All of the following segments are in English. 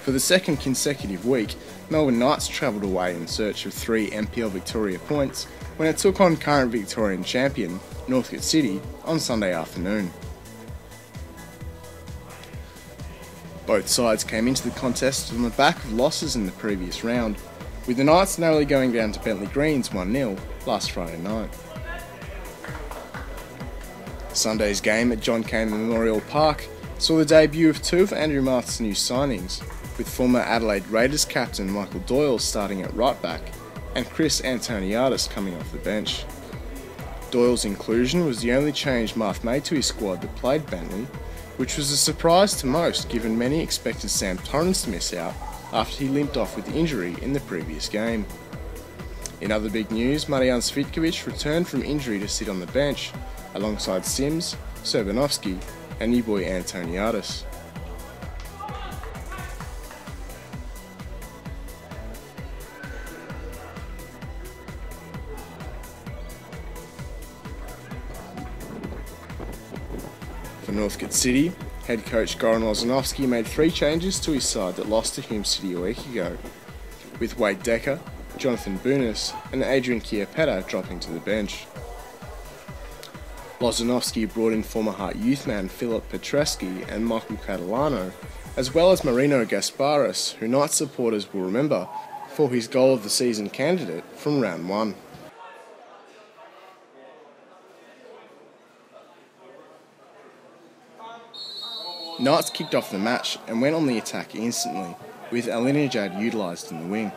For the second consecutive week, Melbourne Knights travelled away in search of 3 NPL Victoria points when it took on current Victorian champion Northcote City on Sunday afternoon. Both sides came into the contest on the back of losses in the previous round, with the Knights narrowly going down to Bentley Greens 1-0 last Friday night. Sunday's game at John Cain Memorial Park saw the debut of 2 of Andrew Marth's new signings, with former Adelaide Raiders captain Michael Doyle starting at right back and Chris Antoniadis coming off the bench. Doyle's inclusion was the only change Marth made to his squad that played Bentley, which was a surprise to most given many expected Sam Torrens to miss out after he limped off with injury in the previous game. In other big news, Marijan Svitkovic returned from injury to sit on the bench alongside Sims, Serbanovski and new boy Antoniadis. For Northcote City, head coach Goran Lozanovski made 3 changes to his side that lost to Hume City a week ago, with Wade Decker, Jonathan Bunis and Adrian Chiapetta dropping to the bench. Lozanovski brought in former Heart youth man Philip Petreski and Michael Catalano, as well as Marino Gasparis, who Knights supporters will remember for his goal of the season candidate from round 1. Knights kicked off the match and went on the attack instantly, with Alinejad utilised in the wing.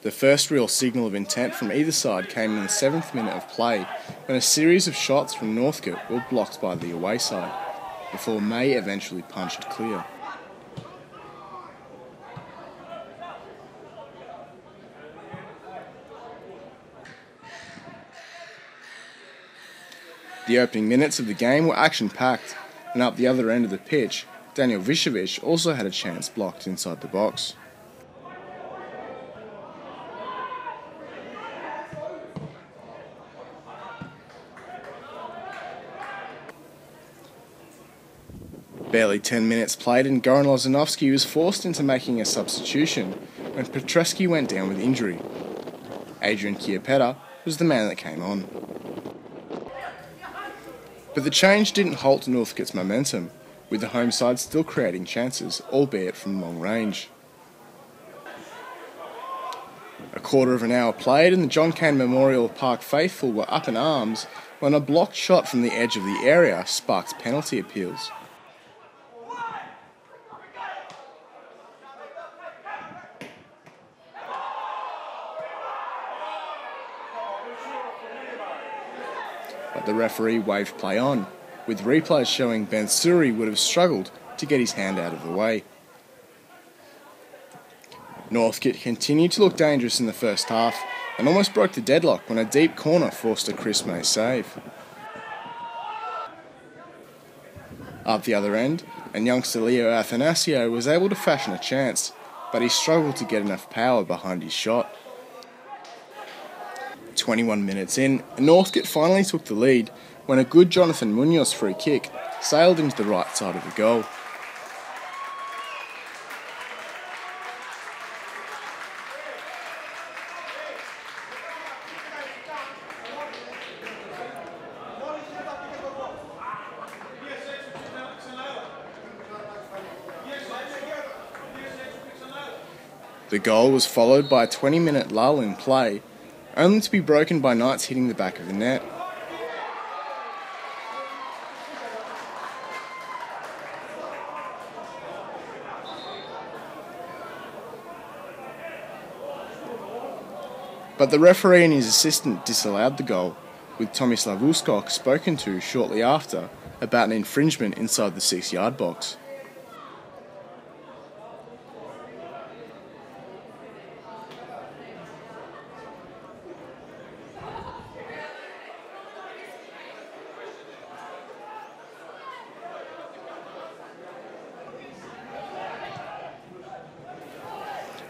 The first real signal of intent from either side came in the 7th minute of play, when a series of shots from Northcote were blocked by the away side, before May eventually punched clear. The opening minutes of the game were action-packed, and up the other end of the pitch, Daniel Vishevic also had a chance blocked inside the box. Barely 10 minutes played and Goran Lozanovski was forced into making a substitution when Petreski went down with injury. Adrian Chiapetta was the man that came on. But the change didn't halt Northcote's momentum, with the home side still creating chances, albeit from long range. A quarter of an hour played and the John Cain Memorial Park faithful were up in arms when a blocked shot from the edge of the area sparked penalty appeals. But the referee waved play on, with replays showing Ben Suri would have struggled to get his hand out of the way. Northcote continued to look dangerous in the first half and almost broke the deadlock when a deep corner forced a Chris May save. Up the other end, and youngster Leo Athanasio was able to fashion a chance, but he struggled to get enough power behind his shot. 21 minutes in, Northcote finally took the lead when a good Jonathan Munoz free kick sailed into the right side of the goal. The goal was followed by a 20-minute lull in play, only to be broken by Knights hitting the back of the net. but the referee and his assistant disallowed the goal, with Tomislav Uskok spoken to shortly after about an infringement inside the 6-yard box.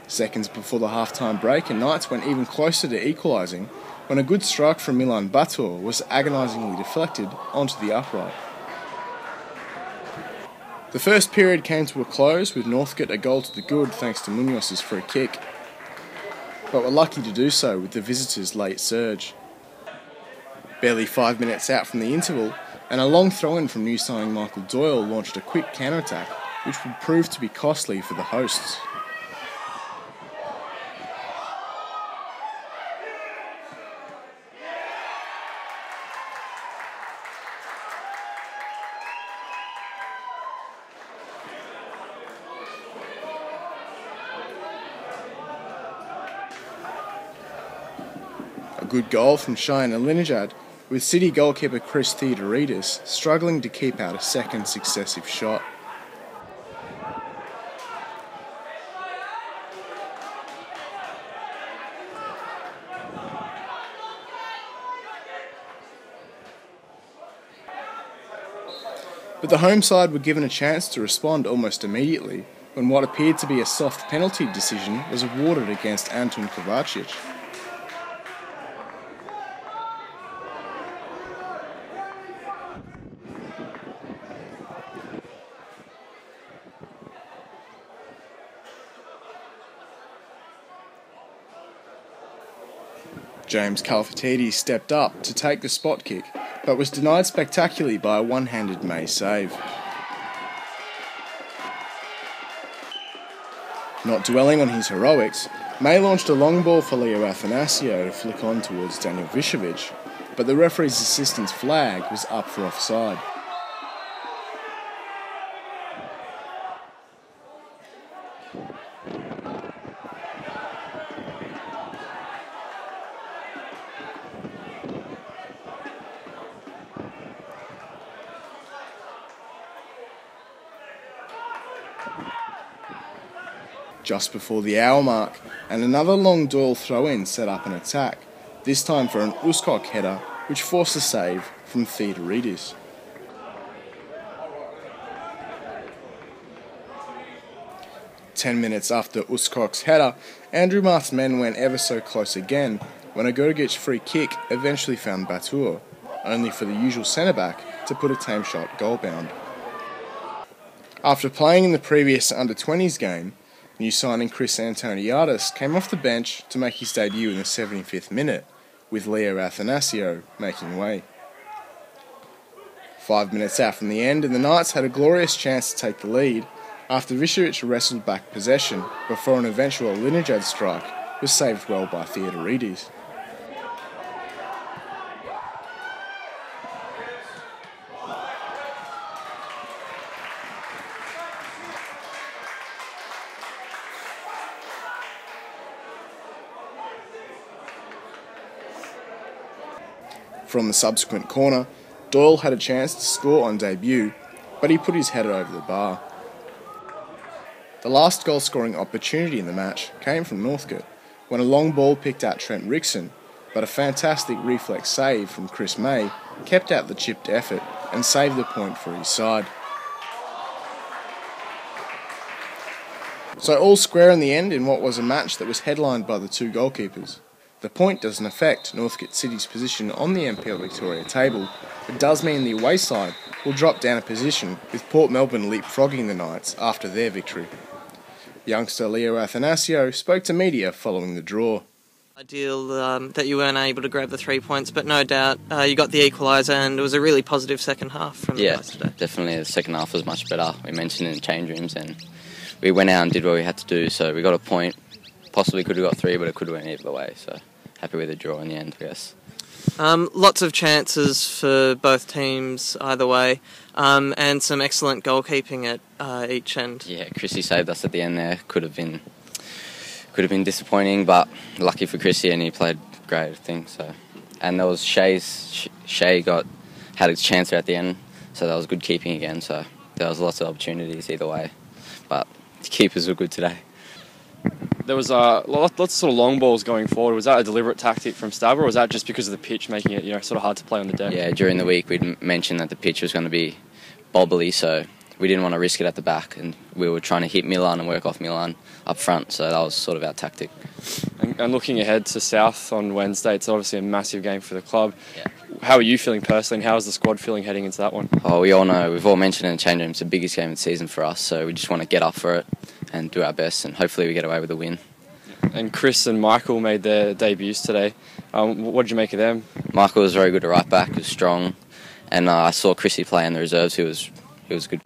Seconds before the half-time break, and Knights went even closer to equalising when a good strike from Milan Batur was agonisingly deflected onto the upright. The first period came to a close with Northcote a goal to the good thanks to Munoz's free kick, but were lucky to do so with the visitors' late surge. Barely 5 minutes out from the interval, and a long throw-in from new signing Michael Doyle launched a quick counter-attack, which would prove to be costly for the hosts. A good goal from Cheyenne Alinejad, with City goalkeeper Chris Theodoridis struggling to keep out a second successive shot. But the home side were given a chance to respond almost immediately when what appeared to be a soft penalty decision was awarded against Antun Kovacic. James Kalafatidis stepped up to take the spot kick, but was denied spectacularly by a one-handed May save. Not dwelling on his heroics, May launched a long ball for Leo Athanasio to flick on towards Daniel Vishovic, but the referee's assistant's flag was up for offside. Just before the hour mark, and another long Doyle throw-in set up an attack, this time for an Uskok header, which forced a save from Theodoridis. "10 minutes after Uskok's header, Andrew Marth's men went ever so close again when a Gurgic free kick eventually found Batur, only for the usual centre-back to put a tame shot goal-bound. After playing in the previous under-20s game, new signing Chris Antoniadis came off the bench to make his debut in the 75th minute, with Leo Athanasio making way. 5 minutes out from the end, and the Knights had a glorious chance to take the lead after Vishovic wrestled back possession before an eventual Alinejad strike was saved well by Theodoridis. From the subsequent corner, Doyle had a chance to score on debut, but he put his header over the bar. The last goal-scoring opportunity in the match came from Northcote, when a long ball picked out Trent Rickson, but a fantastic reflex save from Chris May kept out the chipped effort and saved the point for his side. So all square in the end in what was a match that was headlined by the two goalkeepers. The point doesn't affect Northcote City's position on the NPL Victoria table, but does mean the away side will drop down a position, with Port Melbourne leapfrogging the Knights after their victory. Youngster Leo Athanasio spoke to media following the draw. Ideal that you weren't able to grab the 3 points, but no doubt you got the equaliser, and it was a really positive second half from the guys today. Definitely the second half was much better. We mentioned in the change rooms, and we went out and did what we had to do, so we got a point. Possibly could have got 3, but it could have went either way, so happy with the draw in the end, I guess. Lots of chances for both teams either way, and some excellent goalkeeping at each end. Yeah, Chrissy saved us at the end there. Could have could have been disappointing, but lucky for Chrissy, and he played great, I think. So, and there was Shay had a chance there at the end, so that was good keeping again. So there was lots of opportunities either way, but the keepers were good today. There was lots of sort of long balls going forward. Was that a deliberate tactic from Stabber, or was that just because of the pitch making it sort of hard to play on the deck? Yeah, during the week we'd mentioned that the pitch was going to be bobbly, so we didn't want to risk it at the back, and we were trying to hit Milan and work off Milan up front, so that was sort of our tactic. And looking ahead to South on Wednesday, it's obviously a massive game for the club. Yeah. How are you feeling personally, and how is the squad feeling heading into that one? Oh, we all know, we've all mentioned in the change room, it's the biggest game of the season for us, so we just want to get up for it and do our best, and hopefully we get away with a win. And Chris and Michael made their debuts today. What did you make of them? Michael was very good at right back, he was strong, and I saw Chrissy play in the reserves, he was good.